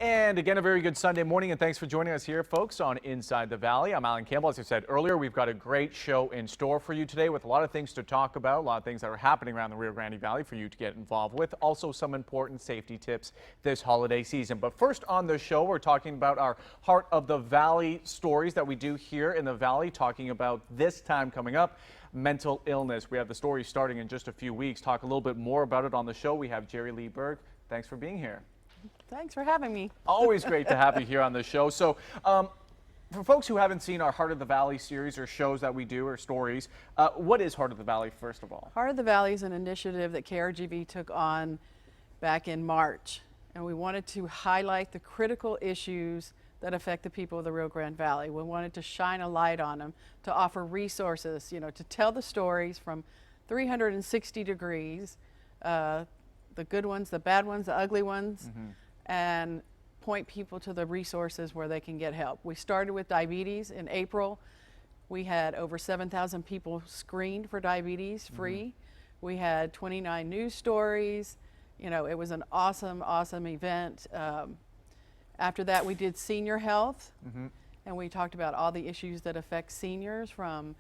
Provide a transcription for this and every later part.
And again, a very good Sunday morning, and thanks for joining us here, folks, on Inside the Valley. I'm Alan Campbell. As I said earlier, we've got a great show in store for you today with a lot of things to talk about, a lot of things that are happening around the Rio Grande Valley for you to get involved with. Also, some important safety tips this holiday season. But first on the show, we're talking about our Heart of the Valley stories that we do here in the Valley, talking about this time coming up, mental illness. We have the story starting in just a few weeks. Talk a little bit more about it on the show. We have Jerry Lee Berg. Thanks for being here. Thanks for having me. Always great to have you here on the show. So for folks who haven't seen our Heart of the Valley series or shows that we do or stories, what is Heart of the Valley, first of all? Heart of the Valley is an initiative that KRGV took on back in March, and we wanted to highlight the critical issues that affect the people of the Rio Grande Valley. We wanted to shine a light on them, to offer resources, you know, to tell the stories from 360 degrees, the good ones, the bad ones, the ugly ones, and point people to the resources where they can get help. We started with diabetes in April. We had over 7,000 people screened for diabetes free. We had 29 news stories. You know, it was an awesome, awesome event. After that, we did senior health, and we talked about all the issues that affect seniors, from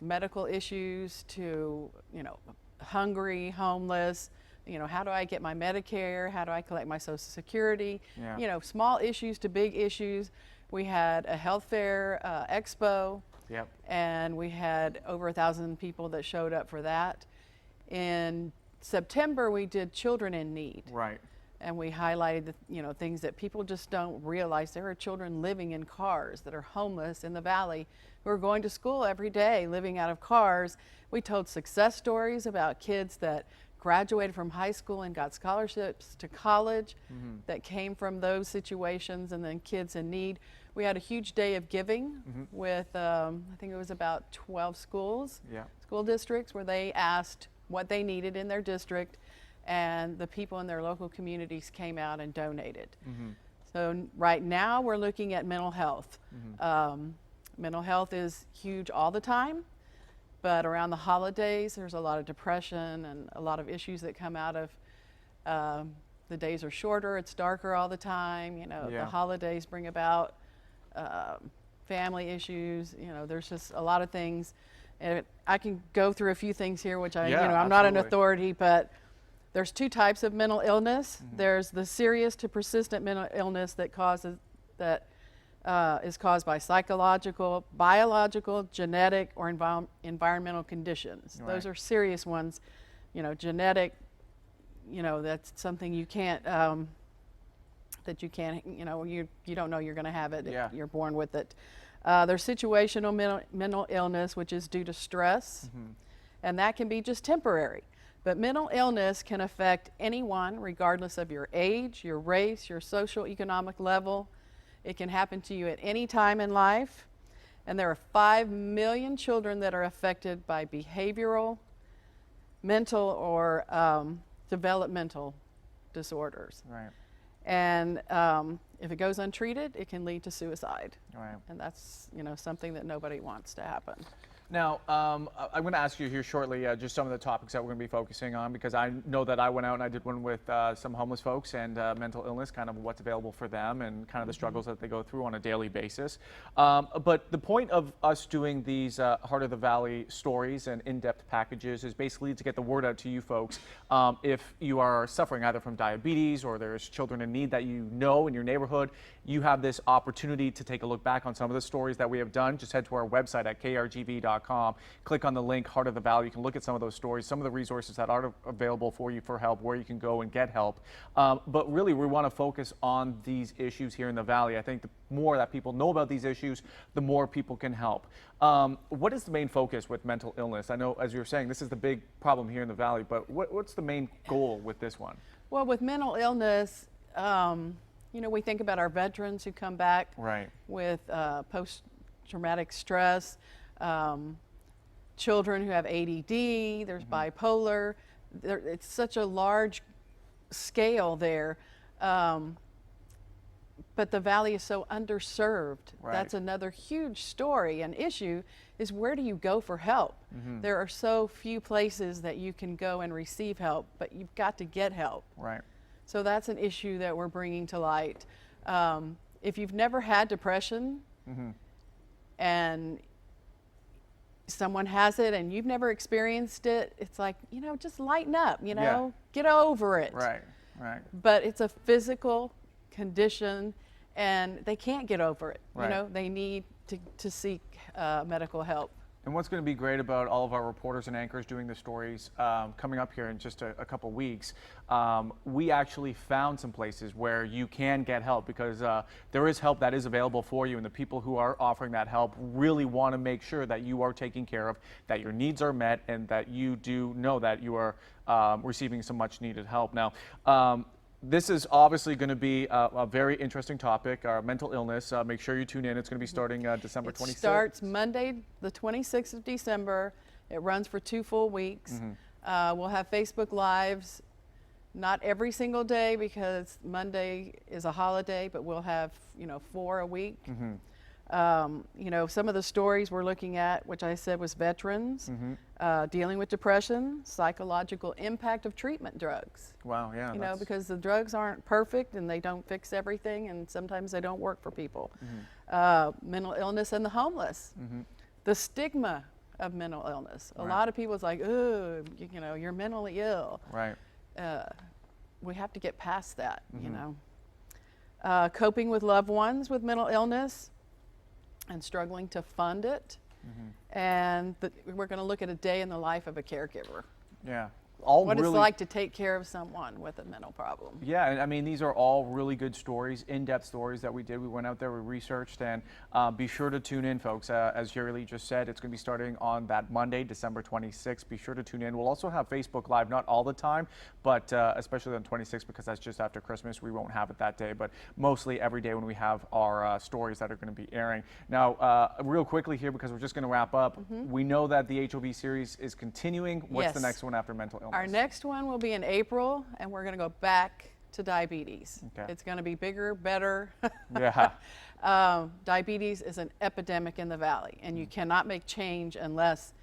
medical issues to, you know, hungry, homeless. You know, how do I get my Medicare? How do I collect my Social Security? Yeah. You know, small issues to big issues. We had a health fair expo, and we had over 1,000 people that showed up for that. In September, we did Children in Need. Right. And we highlighted the, you know, things that people just don't realize. There are children living in cars that are homeless in the valley, who are going to school every day, living out of cars. We told success stories about kids that graduated from high school and got scholarships to college that came from those situations, and then kids in need. We had a huge day of giving with, I think it was about 12 schools, school districts, where they asked what they needed in their district, and the people in their local communities came out and donated. So right now we're looking at mental health. Mental health is huge all the time. But around the holidays, there's a lot of depression and a lot of issues that come out of the days are shorter, it's darker all the time. You know, the holidays bring about family issues. You know, there's just a lot of things. And I can go through a few things here, which I, you know, I'm not an authority, but there's two types of mental illness. There's the serious to persistent mental illness that is caused by psychological, biological, genetic, or environmental conditions. Those are serious ones. You know, genetic, you know, that's something you can't, you know, you don't know you're going to have it. You're born with it. There's situational mental illness, which is due to stress, and that can be just temporary. But mental illness can affect anyone, regardless of your age, your race, your social economic level. It can happen to you at any time in life, and there are 5 million children that are affected by behavioral, mental, or developmental disorders. And if it goes untreated, it can lead to suicide. And that's, you know, something that nobody wants to happen. Now, I'm going to ask you here shortly just some of the topics that we're going to be focusing on, because I know that I went out and I did one with some homeless folks and mental illness, kind of what's available for them and kind of the struggles that they go through on a daily basis. But the point of us doing these Heart of the Valley stories and in-depth packages is basically to get the word out to you folks. If you are suffering either from diabetes or there's children in need that you know in your neighborhood, you have this opportunity to take a look back on some of the stories that we have done. Just head to our website at krgv.com. Click on the link Heart of the Valley. You can look at some of those stories, some of the resources that are available for you for help, where you can go and get help. But really, we want to focus on these issues here in the Valley. I think the more that people know about these issues, the more people can help. What is the main focus with mental illness? I know, as you were saying, this is the big problem here in the Valley, but what's the main goal with this one? Well, with mental illness, you know, we think about our veterans who come back with post-traumatic stress, children who have ADD, there's bipolar. It's such a large scale there. But the Valley is so underserved. That's another huge story and issue, is where do you go for help? There are so few places that you can go and receive help, but you've got to get help. So that's an issue that we're bringing to light. If you've never had depression and someone has it and you've never experienced it, it's like, just lighten up, get over it. Right, right. But it's a physical condition and they can't get over it. Right. They need to seek medical help. And what's going to be great about all of our reporters and anchors doing the stories coming up here in just a couple weeks, we actually found some places where you can get help, because there is help that is available for you, and the people who are offering that help really want to make sure that you are taken care of, that your needs are met, and that you do know that you are receiving some much needed help. Now, this is obviously going to be a very interesting topic, mental illness. Make sure you tune in. It's going to be starting December 26th. It starts Monday, the 26th of December. It runs for 2 full weeks. We'll have Facebook Lives, not every single day because Monday is a holiday, but we'll have, 4 a week. Some of the stories we're looking at, which I said was veterans, dealing with depression, psychological impact of treatment drugs. Wow, yeah. Because the drugs aren't perfect and they don't fix everything, and sometimes they don't work for people. Mental illness and the homeless. The stigma of mental illness. A lot of people's like, oh, you're mentally ill. Right. We have to get past that, Coping with loved ones with mental illness and struggling to fund it. And we're going to look at a day in the life of a caregiver. Yeah. What it's like to take care of someone with a mental problem. Yeah, and I mean, these are all really good stories, in-depth stories that we did. We went out there, we researched, and be sure to tune in, folks. As Jerry Lee just said, it's going to be starting on that Monday, December 26th. Be sure to tune in. We'll also have Facebook Live, not all the time, but especially on 26th, because that's just after Christmas. We won't have it that day, but mostly every day when we have our stories that are going to be airing. Now, real quickly here, because we're just going to wrap up, we know that the HOV series is continuing. What's the next one after mental illness? Our next one will be in April, and we're going to go back to diabetes. Okay. It's going to be bigger, better. Yeah. Diabetes is an epidemic in the valley, and you cannot make change unless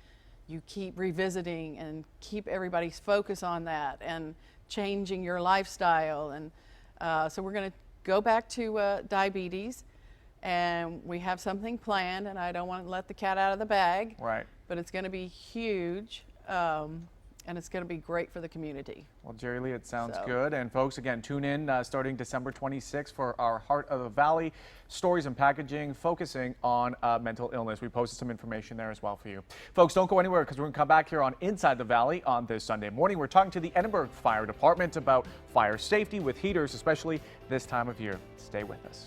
you keep revisiting and keep everybody's focus on that and changing your lifestyle. And so we're going to go back to diabetes, and we have something planned, and I don't want to let the cat out of the bag. Right. But it's going to be huge. And it's going to be great for the community. Well, Jerry Lee, it sounds good. And folks, again, tune in starting December 26th for our Heart of the Valley stories and packaging, focusing on mental illness. We posted some information there as well for you. Folks, don't go anywhere, because we're going to come back here on Inside the Valley on this Sunday morning. We're talking to the Edinburgh Fire Department about fire safety with heaters, especially this time of year. Stay with us.